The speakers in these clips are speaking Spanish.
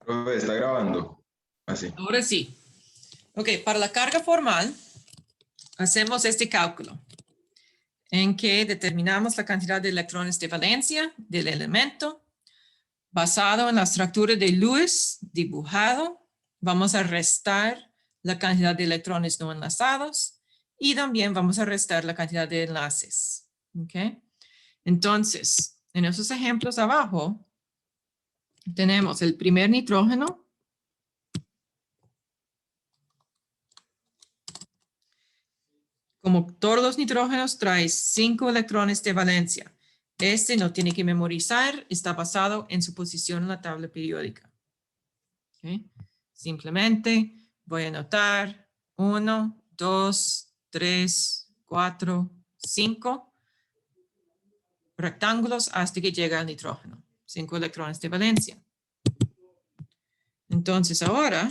Profe, está grabando. Así. Ahora sí. Ok, para la carga formal, hacemos este cálculo en que determinamos la cantidad de electrones de valencia del elemento. Basado en la estructura de Lewis dibujado, vamos a restar la cantidad de electrones no enlazados y también vamos a restar la cantidad de enlaces. ¿Ok? Entonces, en esos ejemplos abajo, tenemos el primer nitrógeno. Como todos los nitrógenos, trae 5 electrones de valencia. Este no tiene que memorizar, está basado en su posición en la tabla periódica. ¿Okay? Simplemente voy a anotar 1, 2, 3, 4, 5 rectángulos hasta que llega al nitrógeno. 5 electrones de valencia. Entonces ahora,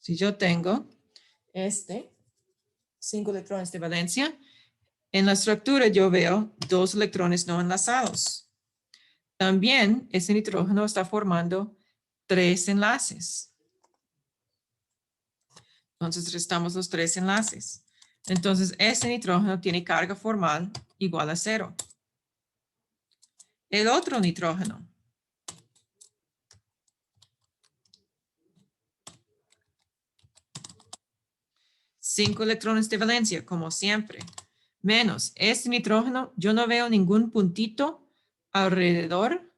si yo tengo 5 electrones de valencia, en la estructura yo veo 2 electrones no enlazados. También ese nitrógeno está formando 3 enlaces. Entonces restamos los 3 enlaces. Entonces ese nitrógeno tiene carga formal igual a 0. El otro nitrógeno. Cinco electrones de valencia, como siempre. Menos este nitrógeno, yo no veo ningún puntito alrededor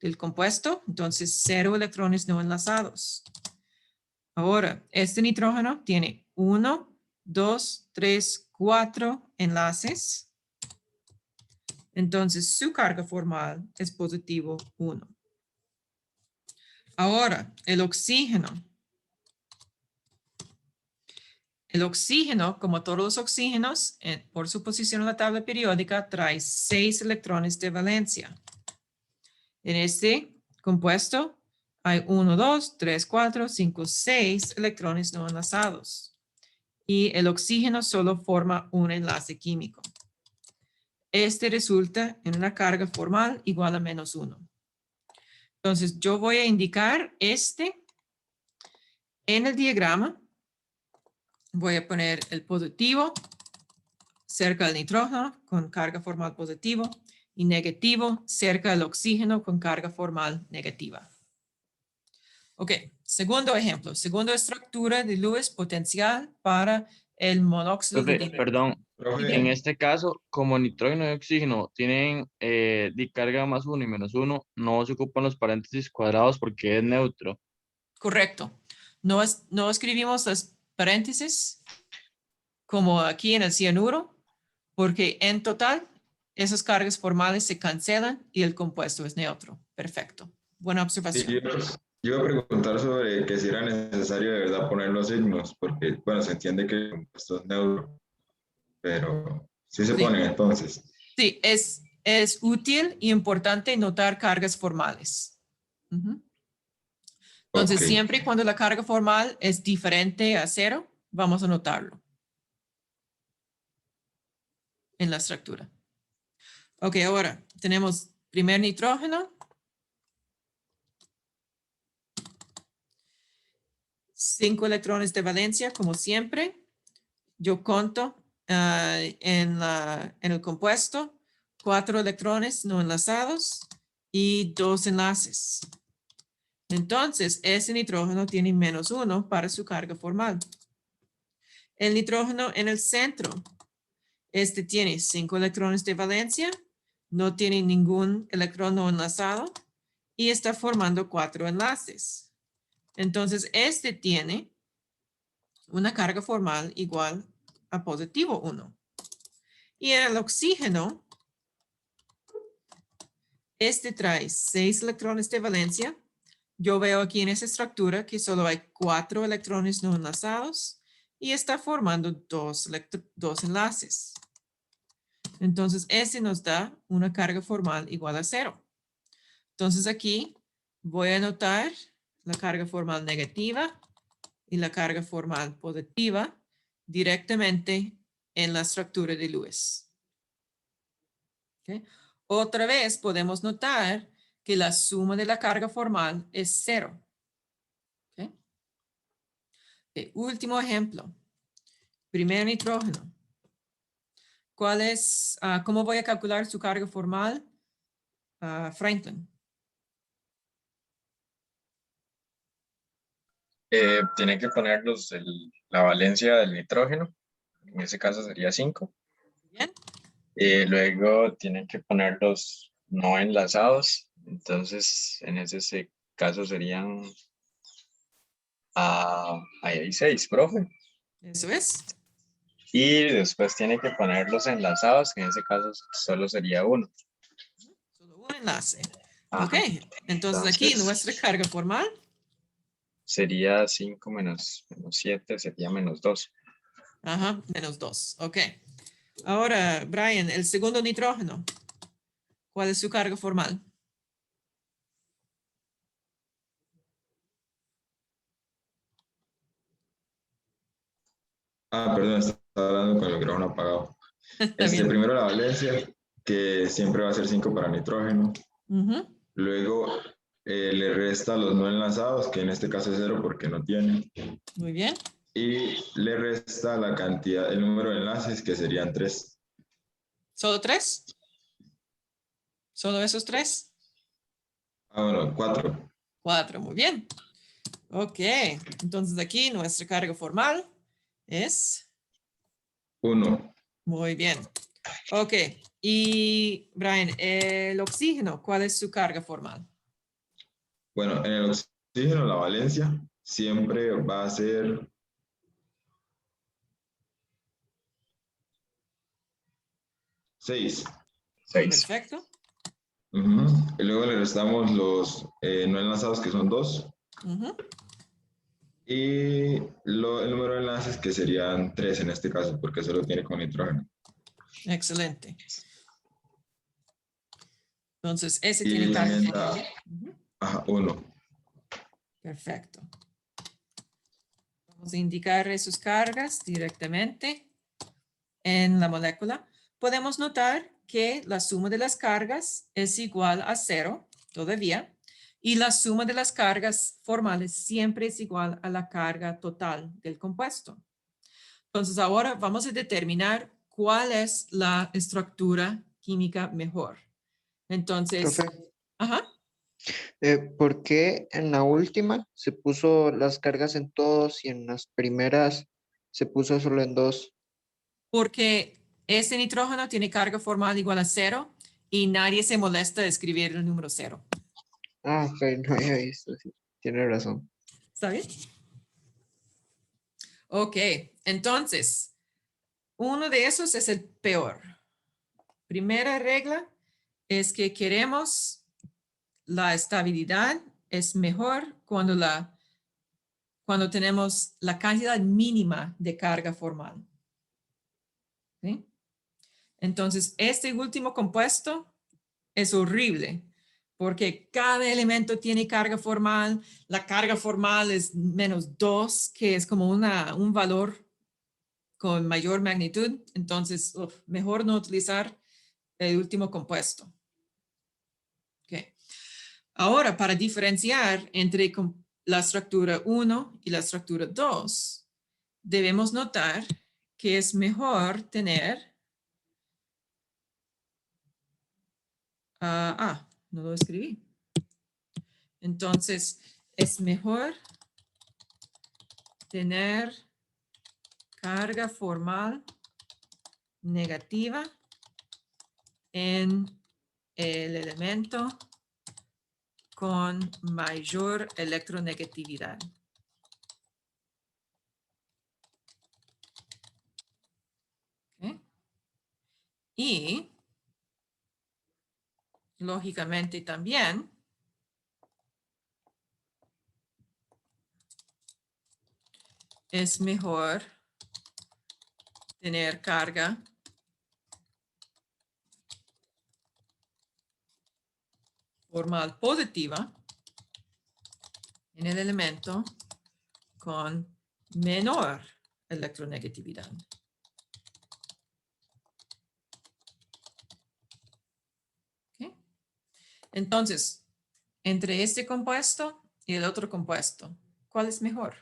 del compuesto, entonces 0 electrones no enlazados. Ahora, este nitrógeno tiene 1, 2, 3, 4 enlaces. Entonces, su carga formal es positivo 1. Ahora, el oxígeno. El oxígeno, como todos los oxígenos, por su posición en la tabla periódica, trae 6 electrones de valencia. En este compuesto hay 1, 2, 3, 4, 5, 6 electrones no enlazados. Y el oxígeno solo forma un enlace químico. Este resulta en una carga formal igual a -1. Entonces, yo voy a indicar en el diagrama. Voy a poner el positivo cerca del nitrógeno con carga formal positivo y negativo cerca del oxígeno con carga formal negativa. Ok, segundo ejemplo, segunda estructura de Lewis potencial para el monóxido de Profe, hidrógeno. perdón, en Profe, este caso, como nitrógeno y oxígeno tienen de carga +1 y -1, no se ocupan los paréntesis cuadrados porque es neutro. Correcto. No escribimos las paréntesis como aquí en el cianuro, porque en total esas cargas formales se cancelan y el compuesto es neutro. Perfecto. Buena sí, observación. yo iba a preguntar sobre que si era necesario de verdad poner los signos, porque, bueno, se entiende que el compuesto es neutro, pero sí se Sí, ponen entonces. sí, es útil y importante notar cargas formales. Ujú. Ok, Entonces, siempre y cuando la carga formal es diferente a 0, vamos a notarlo en la estructura. Ok, ahora tenemos primer nitrógeno. 5 electrones de valencia, como siempre. Yo conto en el compuesto 4 electrones no enlazados y 2 enlaces. Entonces, ese nitrógeno tiene -1 para su carga formal. El nitrógeno en el centro, este tiene 5 electrones de valencia, no tiene ningún electrón no enlazado y está formando 4 enlaces. Entonces, este tiene una carga formal igual a positivo 1. Y en el oxígeno, este trae 6 electrones de valencia. Yo veo aquí en esa estructura que solo hay 4 electrones no enlazados y está formando 2 enlaces. Entonces, ese nos da una carga formal igual a 0. Entonces, aquí voy a anotar la carga formal negativa y la carga formal positiva directamente en la estructura de Lewis. ¿Okay? Otra vez podemos notar que la suma de la carga formal es 0. ¿Ok? Último ejemplo. Primer nitrógeno. ¿Cuál es, cómo voy a calcular su carga formal? Franklin. Tiene que ponerlos la valencia del nitrógeno, en ese caso sería 5. Bien. Luego tienen que ponerlos no enlazados, entonces en ese caso serían ahí hay 6, profe. Eso es. Y después tiene que ponerlos enlazados, que en ese caso solo sería 1. Solo un enlace. Ajá. Ok. Entonces aquí nuestra carga formal. Sería 5 menos 7, sería menos 2. Ajá, menos 2. Ok. Ahora, Brian, el segundo nitrógeno. ¿Cuál es su carga formal? Perdón, estaba hablando con el micrófono apagado. Está bien. Primero la valencia, que siempre va a ser 5 para nitrógeno. Ujú. Luego le resta los no enlazados, que en este caso es 0 porque no tiene. Muy bien. Y le resta la cantidad, el número de enlaces, que serían 3. ¿Solo 3? ¿Solo esos 3? Bueno, 4. 4, muy bien. Ok, entonces aquí nuestra carga formal es 1. muy bien. Ok, y Brian, el oxígeno, ¿cuál es su carga formal? Bueno, en el oxígeno la valencia siempre va a ser 6. 6. Perfecto. Y luego le restamos los no enlazados, que son 2. Ujú. Y el número de enlaces, que serían 3 en este caso, porque solo tiene con nitrógeno. Excelente. Entonces, ese Y tiene carga también formal. da 1. Perfecto. Vamos a indicar sus cargas directamente en la molécula. Podemos notar que la suma de las cargas es igual a 0 todavía, y la suma de las cargas formales siempre es igual a la carga total del compuesto. Entonces, ahora vamos a determinar cuál es la estructura química mejor. Entonces, Profe, ajá. ¿por qué en la última se puso las cargas en todos y en las primeras se puso solo en 2? Porque ese nitrógeno tiene carga formal igual a 0 y nadie se molesta de escribir el número 0. Ah, ok, no había visto, sí, tiene razón. ¿Está bien? Ok, entonces, uno de esos es el peor. Primera regla es que queremos la estabilidad es mejor cuando tenemos la cantidad mínima de carga formal. ¿Sí? Entonces, este último compuesto es horrible porque cada elemento tiene carga formal. La carga formal es menos 2, que es como un valor con mayor magnitud. Entonces, mejor no utilizar el último compuesto. Okay. Ahora, para diferenciar entre la estructura 1 y la estructura 2, debemos notar que es mejor tener... no lo escribí. Entonces, es mejor tener carga formal negativa en el elemento con mayor electronegatividad. ¿Okay? Y, lógicamente también, es mejor tener carga formal positiva en el elemento con menor electronegatividad. Entonces, entre este compuesto y el otro compuesto, ¿cuál es mejor?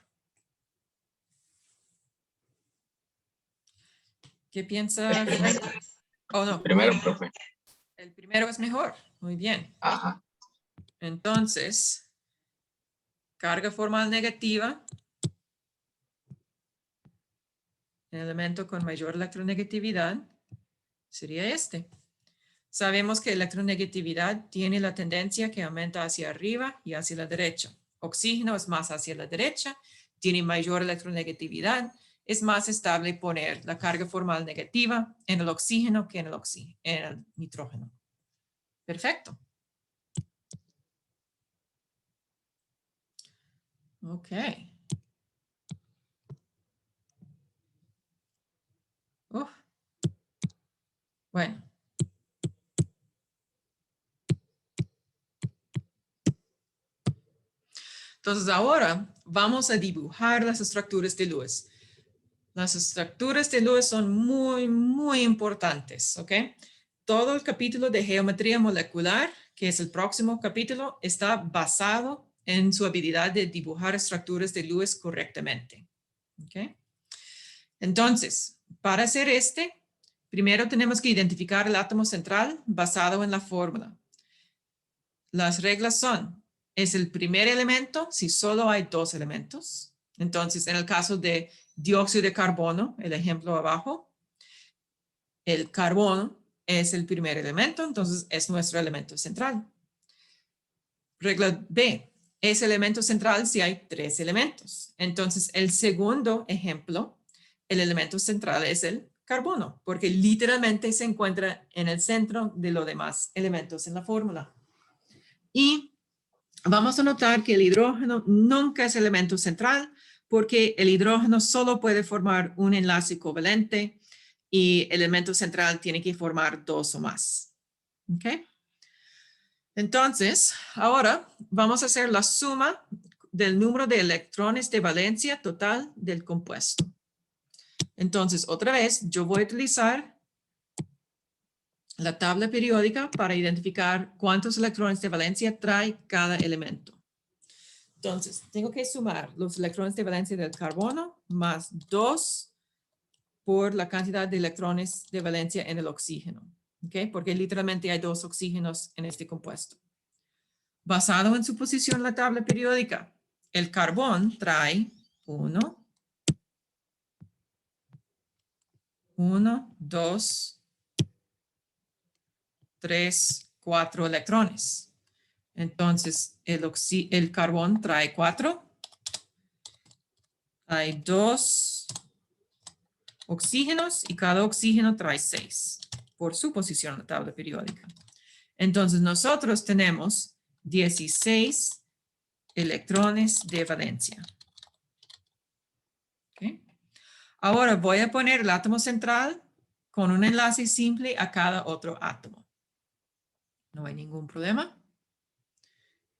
¿Qué piensa? Oh, no. Primero, profe. El primero es mejor. Muy bien. Ajá. Entonces, carga formal negativa, el elemento con mayor electronegatividad, sería este. Sabemos que electronegatividad tiene la tendencia que aumenta hacia arriba y hacia la derecha. Oxígeno es más hacia la derecha, tiene mayor electronegatividad, es más estable poner la carga formal negativa en el oxígeno que en el nitrógeno. Perfecto. Ok. Bueno. Entonces ahora vamos a dibujar las estructuras de Lewis. Las estructuras de Lewis son muy, muy importantes, ¿ok? Todo el capítulo de geometría molecular, que es el próximo capítulo, está basado en su habilidad de dibujar estructuras de Lewis correctamente, ¿ok? Entonces, para hacer primero tenemos que identificar el átomo central basado en la fórmula. Las reglas son, es el primer elemento si solo hay dos elementos. Entonces, en el caso de dióxido de carbono, el ejemplo abajo, el carbono es el primer elemento, entonces es nuestro elemento central. Regla B, es elemento central si hay tres elementos. Entonces, el segundo ejemplo, el elemento central es el carbono, porque literalmente se encuentra en el centro de los demás elementos en la fórmula. Y vamos a notar que el hidrógeno nunca es elemento central porque el hidrógeno solo puede formar un enlace covalente y el elemento central tiene que formar dos o más. ¿Ok? Entonces, ahora vamos a hacer la suma del número de electrones de valencia total del compuesto. Entonces, otra vez, yo voy a utilizar la tabla periódica para identificar cuántos electrones de valencia trae cada elemento. Entonces, tengo que sumar los electrones de valencia del carbono más 2 por la cantidad de electrones de valencia en el oxígeno, ¿ok? Porque literalmente hay dos oxígenos en este compuesto. Basado en su posición en la tabla periódica, el carbón trae 1, 2, 3, 4 electrones. Entonces, el carbón trae 4. Hay 2 oxígenos y cada oxígeno trae 6 por su posición en la tabla periódica. Entonces, nosotros tenemos 16 electrones de valencia. ¿Okay? Ahora voy a poner el átomo central con un enlace simple a cada otro átomo. No hay ningún problema.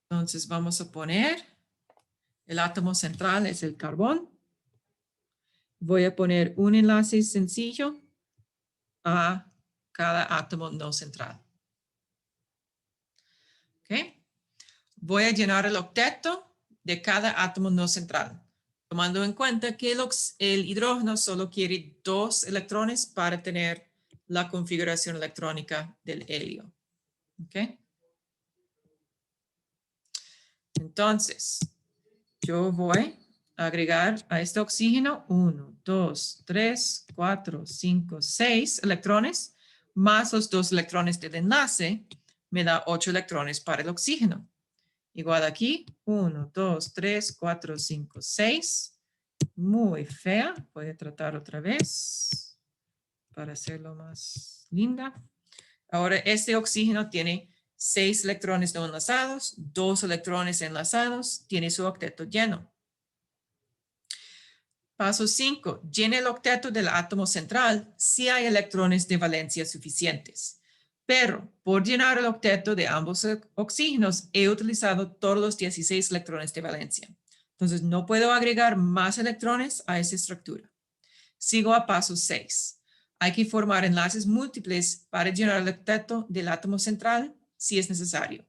Entonces vamos a poner el átomo central es el carbón. Voy a poner un enlace sencillo a cada átomo no central. ¿Ok? Voy a llenar el octeto de cada átomo no central, tomando en cuenta que el hidrógeno solo quiere 2 electrones para tener la configuración electrónica del helio. ¿Ok? Entonces, yo voy a agregar a este oxígeno 1, 2, 3, 4, 5, 6 electrones, más los 2 electrones del enlace, me da 8 electrones para el oxígeno. Igual aquí, 1, 2, 3, 4, 5, 6. Muy fea. Voy a tratar otra vez para hacerlo más linda. Ahora, este oxígeno tiene 6 electrones no enlazados, 2 electrones enlazados, tiene su octeto lleno. Paso 5. Llene el octeto del átomo central si hay electrones de valencia suficientes. Pero por llenar el octeto de ambos oxígenos, he utilizado todos los 16 electrones de valencia. Entonces, no puedo agregar más electrones a esa estructura. Sigo a paso 6. Hay que formar enlaces múltiples para llenar el octeto del átomo central si es necesario.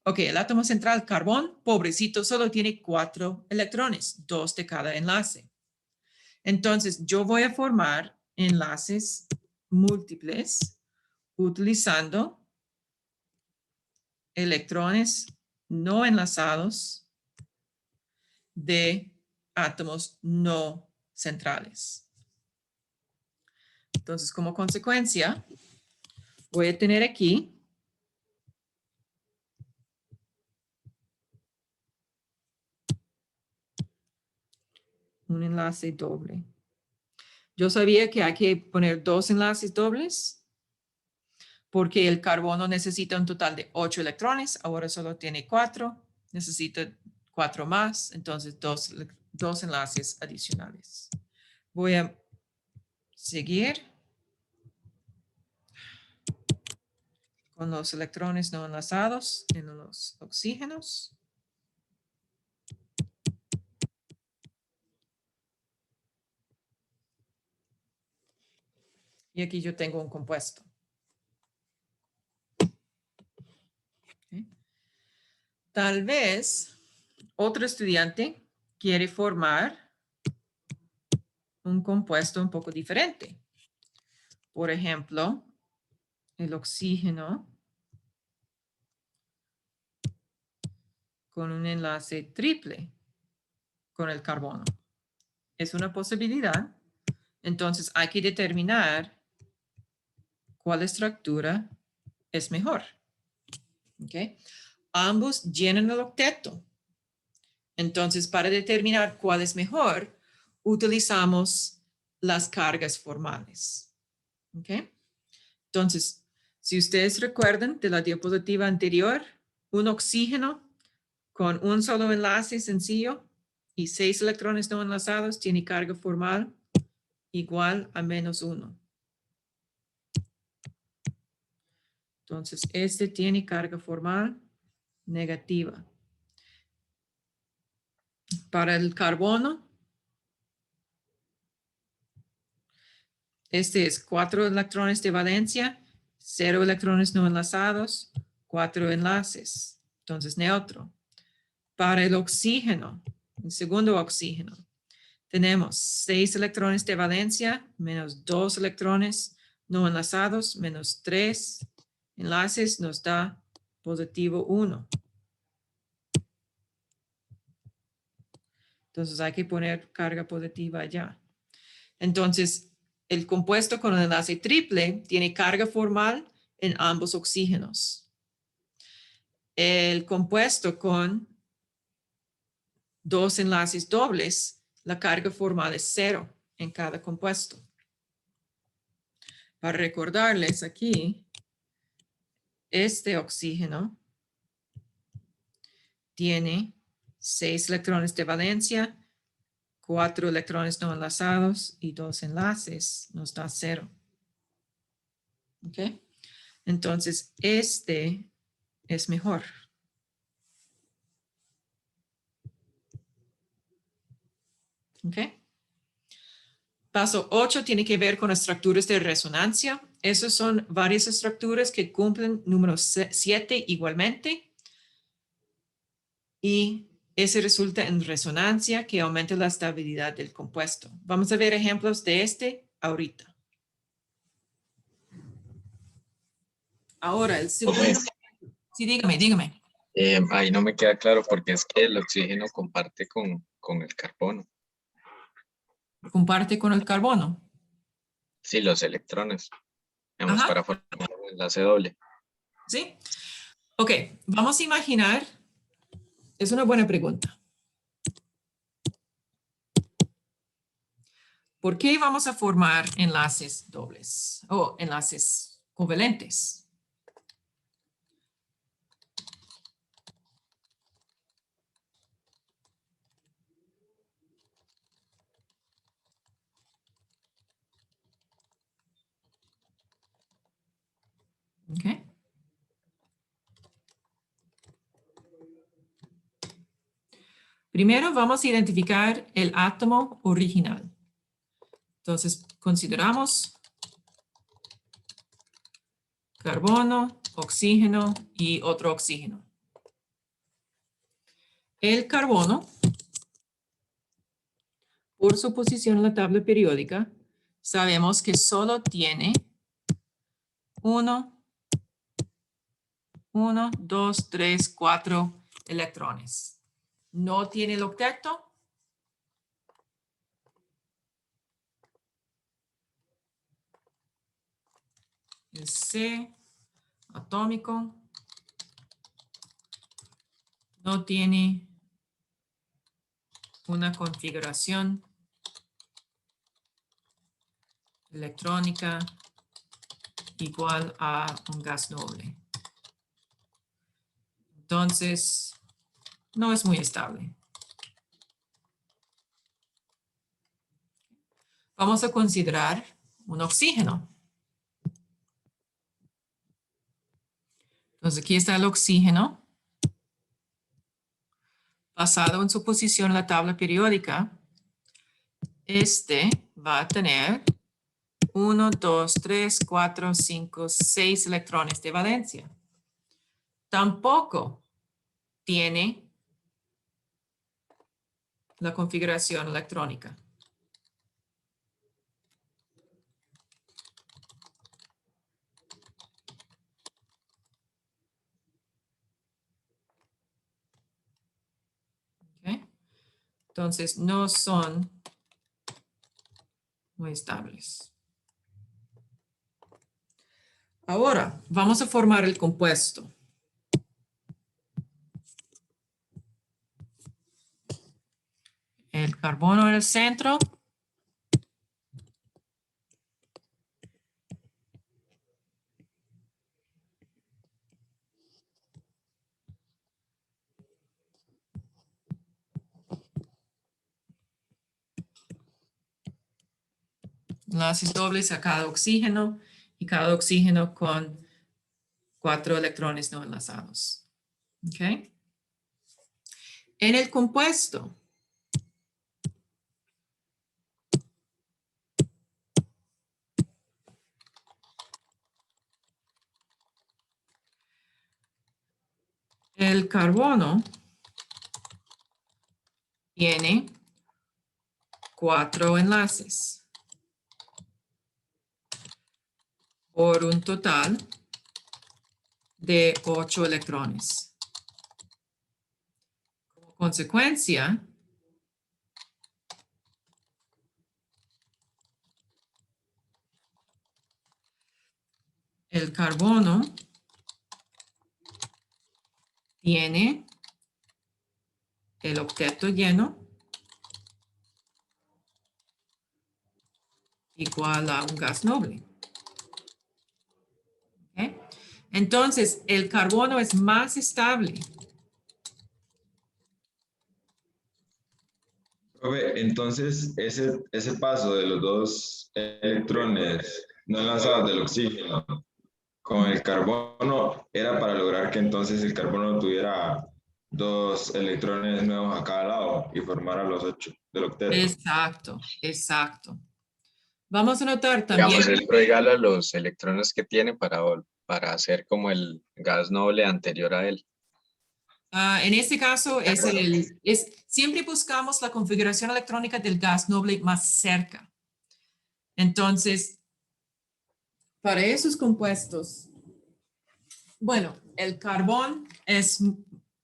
Ok, el átomo central carbón, pobrecito, solo tiene 4 electrones, 2 de cada enlace. Entonces, yo voy a formar enlaces múltiples utilizando electrones no enlazados de átomos no centrales. Entonces, como consecuencia, voy a tener aquí un enlace doble. Yo sabía que hay que poner 2 enlaces dobles porque el carbono necesita un total de 8 electrones, ahora solo tiene 4, necesita 4 más, entonces dos enlaces adicionales. Voy a seguir con los electrones no enlazados en los oxígenos. Y aquí yo tengo un compuesto. Okay. Tal vez otro estudiante quiere formar un compuesto un poco diferente. Por ejemplo, el oxígeno con un enlace triple con el carbono. Es una posibilidad. Entonces hay que determinar cuál estructura es mejor. ¿Okay? Ambos llenan el octeto. Entonces, para determinar cuál es mejor, utilizamos las cargas formales. ¿Okay? Entonces, si ustedes recuerdan de la diapositiva anterior, un oxígeno con un solo enlace sencillo y 6 electrones no enlazados tiene carga formal igual a -1. Entonces, este tiene carga formal negativa. Para el carbono, este es 4 electrones de valencia, 0 electrones no enlazados, 4 enlaces. Entonces, neutro. Para el oxígeno, el segundo oxígeno, tenemos 6 electrones de valencia, menos 2 electrones no enlazados, menos 3 enlaces nos da positivo 1. Entonces hay que poner carga positiva allá. Entonces, el compuesto con el enlace triple tiene carga formal en ambos oxígenos. El compuesto con 2 enlaces dobles, la carga formal es 0 en cada compuesto. Para recordarles aquí, este oxígeno tiene 6 electrones de valencia, 4 electrones no enlazados y 2 enlaces, nos da 0. ¿Ok? Entonces, este es mejor. ¿Ok? Paso 8 tiene que ver con estructuras de resonancia. Esas son varias estructuras que cumplen número 7 igualmente. Y ese resulta en resonancia que aumenta la estabilidad del compuesto. Vamos a ver ejemplos de este ahorita. Ahora, el segundo. Sí, dígame. Ahí no me queda claro porque es que el oxígeno comparte con el carbono. Comparte con el carbono. Sí, los electrones. Digamos, Ajá. para formar un enlace doble. ¿Sí? Ok, vamos a imaginar. Es una buena pregunta. ¿Por qué vamos a formar enlaces dobles o enlaces covalentes? Okay. Primero vamos a identificar el átomo original. Entonces, consideramos carbono, oxígeno y otro oxígeno. El carbono, por su posición en la tabla periódica, sabemos que solo tiene 1, 2, 3, 4 electrones. No tiene el octeto. El C atómico no tiene una configuración electrónica igual a un gas noble. Entonces, no es muy estable. Vamos a considerar un oxígeno. Entonces, aquí está el oxígeno. Basado en su posición en la tabla periódica, este va a tener 1, 2, 3, 4, 5, 6 electrones de valencia. Tampoco tiene la configuración electrónica. ¿Okay? Entonces, no son muy estables. Ahora, vamos a formar el compuesto. El carbono en el centro. Enlaces dobles a cada oxígeno y cada oxígeno con 4 electrones no enlazados. ¿Ok? En el compuesto, el carbono tiene 4 enlaces por un total de 8 electrones. Como consecuencia, el carbono tiene el octeto lleno igual a un gas noble. ¿Okay? Entonces, el carbono es más estable. Profe, entonces, ese paso de los dos electrones no enlazados del oxígeno con el carbono era para lograr que entonces el carbono tuviera 2 electrones nuevos a cada lado y formara los 8 del octeto. Exacto, exacto. Vamos a notar también. Digamos, él regala los electrones que tiene para hacer como el gas noble anterior a él. En este caso, siempre buscamos la configuración electrónica del gas noble más cerca. Entonces, para esos compuestos, bueno, el carbón es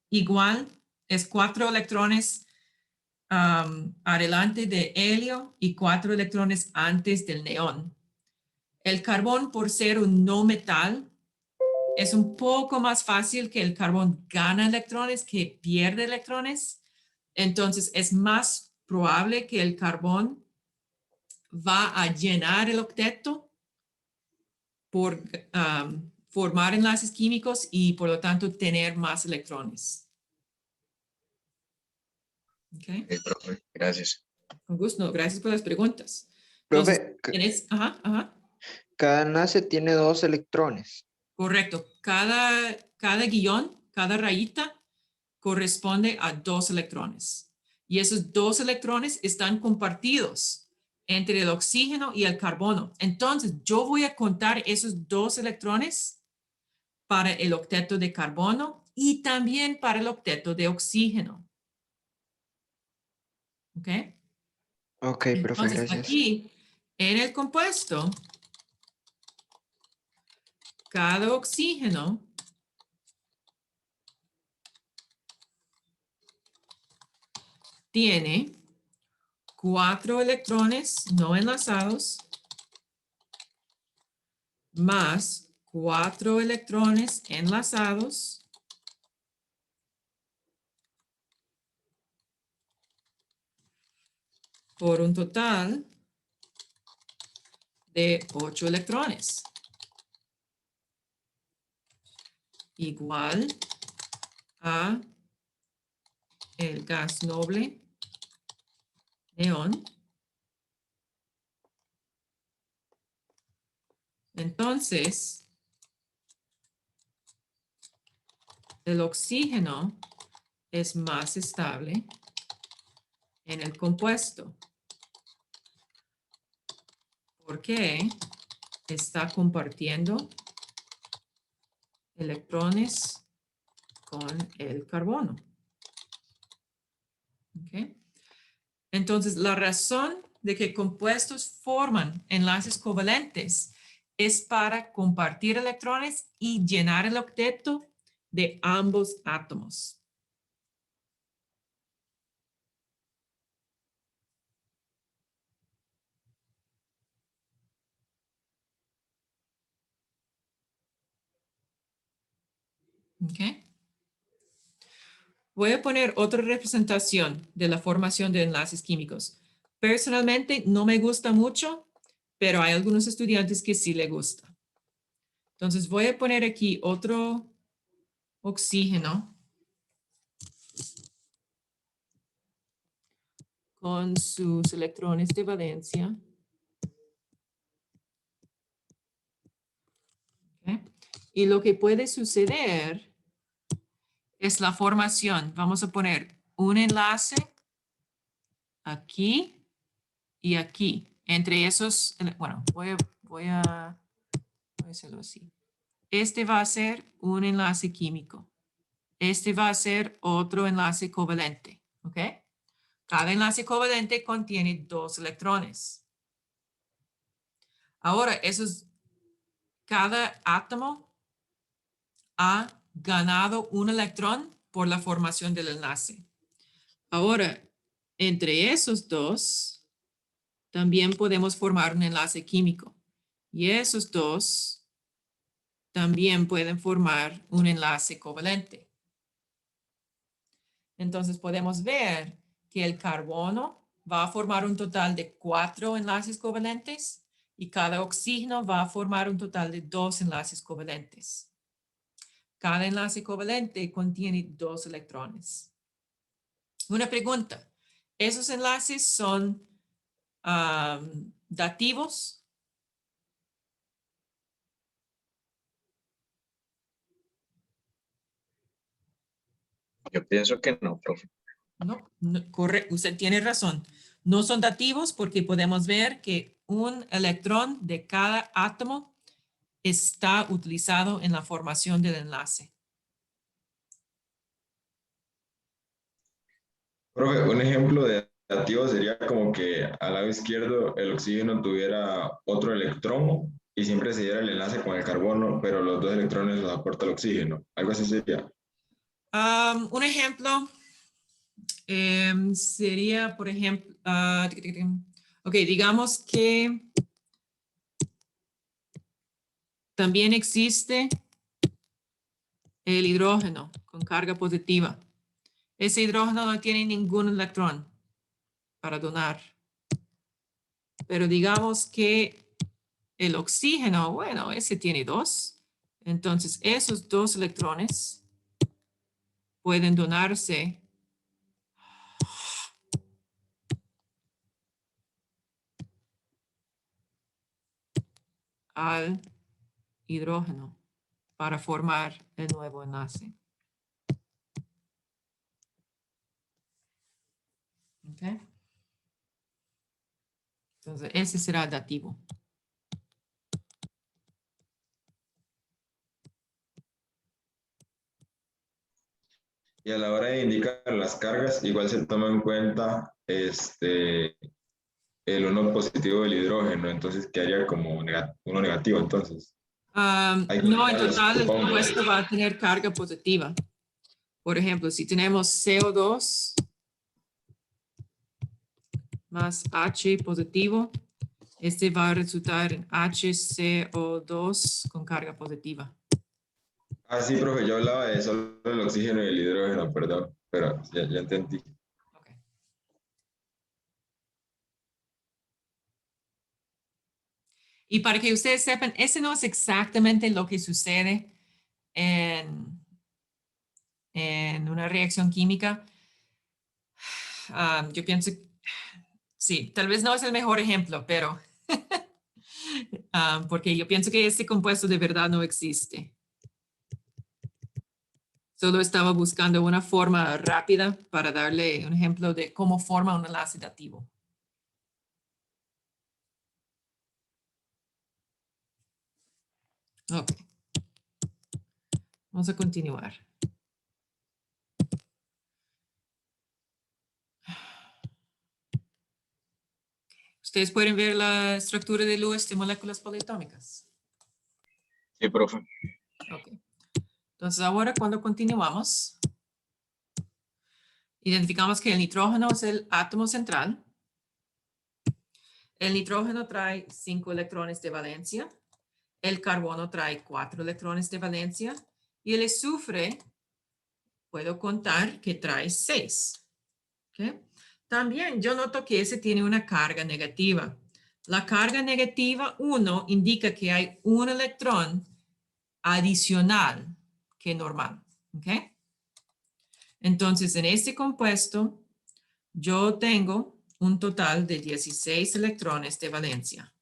igual, es 4 electrones adelante de helio y 4 electrones antes del neón. El carbón, por ser un no metal, es un poco más fácil que el carbón gana electrones que pierde electrones. Entonces, es más probable que el carbón va a llenar el octeto por formar enlaces químicos y, por lo tanto, tener más electrones. ¿Okay? Ok, profe, gracias. Con gusto. Gracias por las preguntas. Profe, Entonces, cada enlace tiene 2 electrones. correcto. Cada guión, cada rayita corresponde a 2 electrones. Y esos 2 electrones están compartidos entre el oxígeno y el carbono. Entonces, yo voy a contar esos 2 electrones para el octeto de carbono y también para el octeto de oxígeno. ¿Ok? Ok, profe, Entonces, gracias. aquí, en el compuesto, cada oxígeno tiene 4 electrones no enlazados más 4 electrones enlazados por un total de 8 electrones. Igual a el gas noble neón. Entonces, el oxígeno es más estable en el compuesto porque está compartiendo electrones con el carbono. ¿Ok? Entonces, la razón de que compuestos forman enlaces covalentes es para compartir electrones y llenar el octeto de ambos átomos. ¿Ok? Voy a poner otra representación de la formación de enlaces químicos. Personalmente no me gusta mucho, pero hay algunos estudiantes que sí le gusta. Entonces voy a poner aquí otro oxígeno con sus electrones de valencia. ¿Okay? Y lo que puede suceder es la formación. Vamos a poner un enlace aquí y aquí. Entre esos, bueno, voy a hacerlo así. Este va a ser un enlace químico. Este va a ser otro enlace covalente. ¿Ok? Cada enlace covalente contiene 2 electrones. Ahora, cada átomo ha ganado un electrón por la formación del enlace. Ahora, entre esos dos, también podemos formar un enlace químico. Y esos dos también pueden formar un enlace covalente. Entonces podemos ver que el carbono va a formar un total de 4 enlaces covalentes y cada oxígeno va a formar un total de 2 enlaces covalentes. Cada enlace covalente contiene 2 electrones. Una pregunta, ¿esos enlaces son dativos? Yo pienso que no, profe. No, usted tiene razón. No son dativos porque podemos ver que un electrón de cada átomo está utilizado en la formación del enlace. Profe, un ejemplo de dativo sería como que al lado izquierdo el oxígeno tuviera otro electrón y siempre se diera el enlace con el carbono, pero los 2 electrones los aporta el oxígeno. Algo así sería. Un ejemplo sería, por ejemplo, ok, digamos que también existe el hidrógeno con carga positiva. Ese hidrógeno no tiene ningún electrón para donar. Pero digamos que el oxígeno, bueno, ese tiene 2. Entonces, esos 2 electrones pueden donarse al hidrógeno para formar el nuevo enlace. ¿Okay? Entonces, ese será el dativo. Y a la hora de indicar las cargas, igual se toma en cuenta el uno positivo del hidrógeno, entonces quedaría como uno negativo, entonces. Hay que No, en indicarlos total el como compuesto va a tener carga positiva. Por ejemplo, si tenemos CO2 más H positivo, este va a resultar en HCO2 con carga positiva. Ah, sí, profe, yo hablaba de solo el oxígeno y el hidrógeno, perdón, pero ya entendí. Ok. Y para que ustedes sepan, ese no es exactamente lo que sucede en una reacción química. Yo pienso, sí, tal vez no es el mejor ejemplo, pero porque yo pienso que este compuesto de verdad no existe. Solo estaba buscando una forma rápida para darle un ejemplo de cómo forma un enlace dativo. Ok. Vamos a continuar. Ustedes pueden ver la estructura de Lewis de moléculas poliatómicas. Sí, profe. Ok. Entonces ahora cuando continuamos, identificamos que el nitrógeno es el átomo central. El nitrógeno trae 5 electrones de valencia. El carbono trae 4 electrones de valencia. Y el azufre, puedo contar que trae 6. ¿Okay? También yo noto que ese tiene una carga negativa. La carga negativa 1 indica que hay un electrón adicional que normal. ¿Okay? Entonces, en este compuesto, yo tengo un total de 16 electrones de valencia.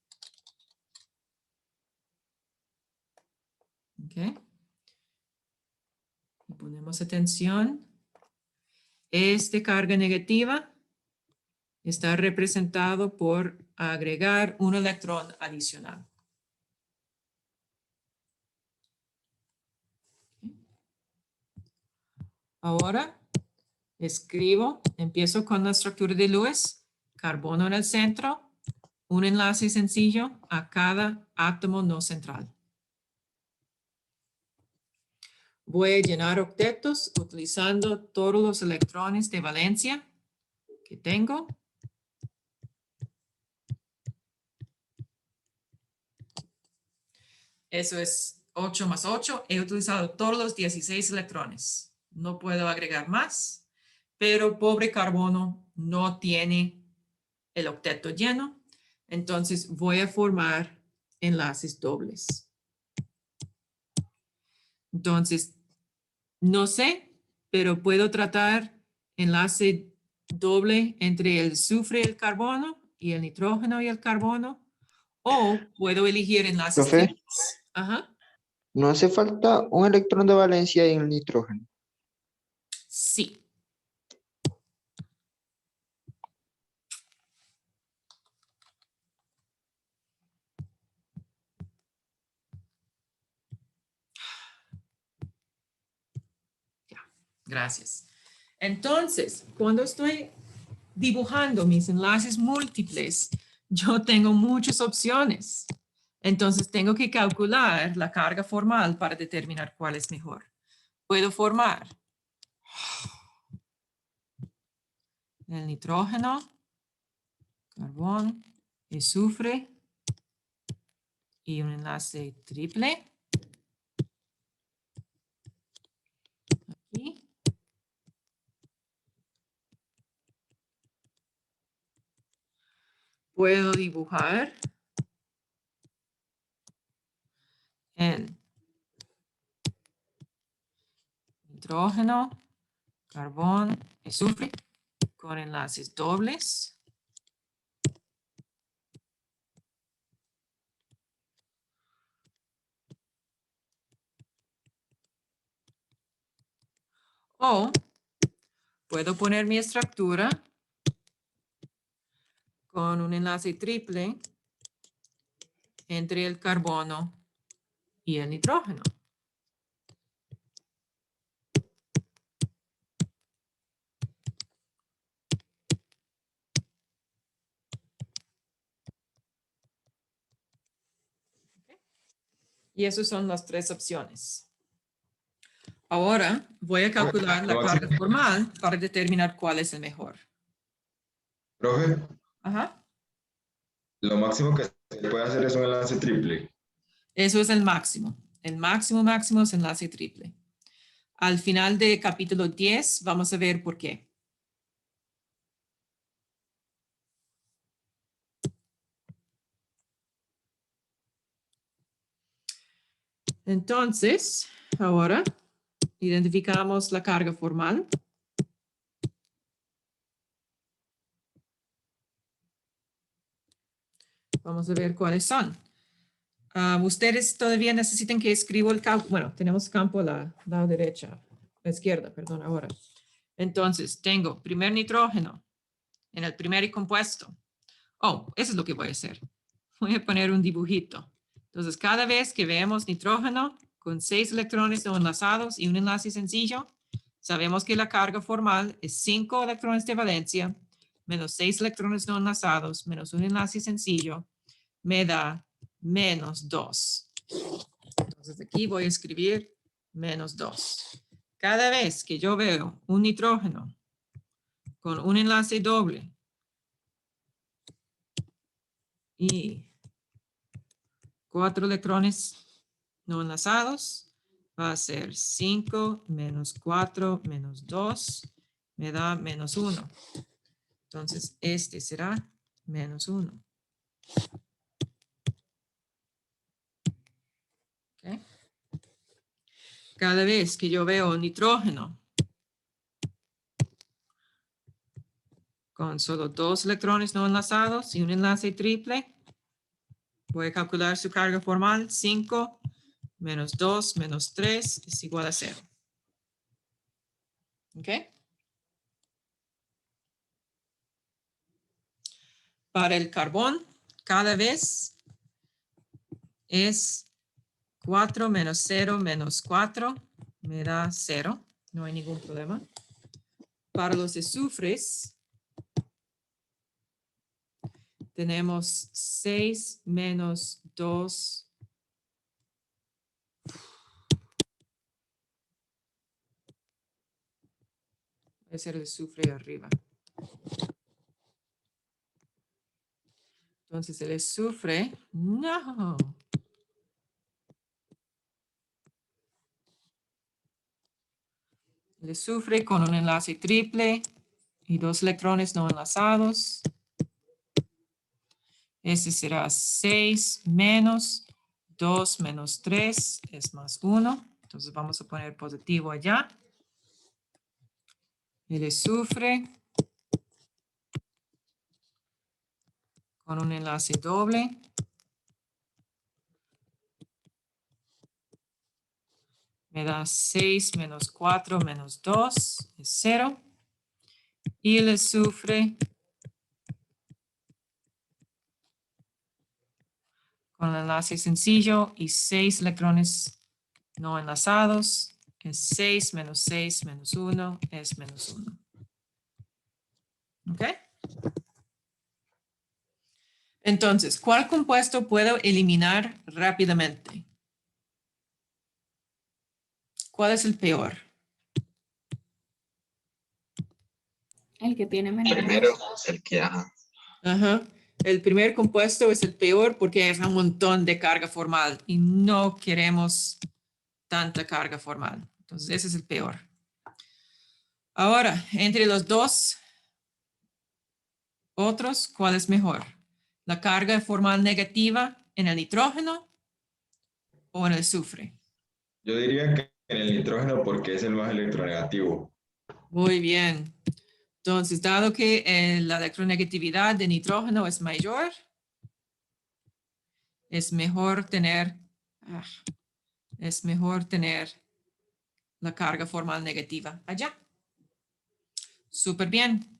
¿Okay? Y ponemos atención. Esta carga negativa está representado por agregar un electrón adicional. Ahora escribo, empiezo con la estructura de Lewis, carbono en el centro, un enlace sencillo a cada átomo no central. Voy a llenar octetos utilizando todos los electrones de valencia que tengo. Eso es 8 más 8. He utilizado todos los 16 electrones. No puedo agregar más, pero pobre carbono no tiene el octeto lleno. Entonces voy a formar enlaces dobles. Entonces, no sé, pero puedo tratar enlace doble entre el azufre y el carbono y el nitrógeno y el carbono. O puedo elegir enlaces Profe, triples. Ajá. no hace falta un electrón de valencia en el nitrógeno. Sí. Ya, gracias. Entonces, cuando estoy dibujando mis enlaces múltiples, yo tengo muchas opciones. Entonces, tengo que calcular la carga formal para determinar cuál es mejor. Puedo formar el nitrógeno, carbón, azufre y un enlace triple. Aquí. Puedo dibujar el nitrógeno, carbón, azufre con enlaces dobles. O puedo poner mi estructura con un enlace triple entre el carbono y el nitrógeno. Y esas son las tres opciones. Ahora voy a calcular la Lo carga máximo- formal para determinar cuál es el mejor. Profe, Ajá. lo máximo que se puede hacer es un enlace triple. Eso es el máximo. El máximo es enlace triple. Al final de capítulo 10 vamos a ver por qué. Entonces, ahora identificamos la carga formal. Vamos a ver cuáles son. Ustedes todavía necesitan que escriba el campo. Bueno, tenemos campo a la lado derecha, la izquierda, perdón, ahora. Entonces, tengo primer nitrógeno en el primer compuesto. Oh, eso es lo que voy a hacer. Voy a poner un dibujito. Entonces, cada vez que veamos nitrógeno con 6 electrones no enlazados y un enlace sencillo, sabemos que la carga formal es 5 electrones de valencia menos 6 electrones no enlazados menos un enlace sencillo, me da menos 2. Entonces, aquí voy a escribir menos 2. Cada vez que yo veo un nitrógeno con un enlace doble y 4 electrones no enlazados, va a ser 5 menos 4 menos 2, me da menos 1. Entonces, este será menos 1. ¿Okay? Cada vez que yo veo nitrógeno con solo 2 electrones no enlazados y un enlace triple, voy a calcular su carga formal. 5 menos 2 menos 3 es igual a 0. ¿Ok? Para el carbón, cada vez es 4 menos 0 menos 4, me da 0. No hay ningún problema. Para los azufres, tenemos 6 menos 2. Voy a hacer el azufre arriba. Entonces el azufre, no. El azufre con un enlace triple y 2 electrones no enlazados. Ese será 6 menos 2 menos 3 es más 1. Entonces vamos a poner positivo allá. El azufre con un enlace doble. Me da 6 menos 4 menos 2 es 0. Y el azufre con el enlace sencillo y 6 electrones no enlazados es 6 menos 6 menos 1 es menos 1. ¿Ok? Entonces, ¿cuál compuesto puedo eliminar rápidamente? ¿Cuál es el peor? El que tiene menos Primero, dos. el que, ajá. Ajá. El primer compuesto es el peor porque es un montón de carga formal y no queremos tanta carga formal. Entonces, ese es el peor. Ahora, entre los dos otros, ¿cuál es mejor? ¿La carga formal negativa en el nitrógeno o en el azufre? Yo diría que en el nitrógeno porque es el más electronegativo. Muy bien. Entonces, dado que la electronegatividad de nitrógeno es mayor, es mejor tener la carga formal negativa allá. Súper bien.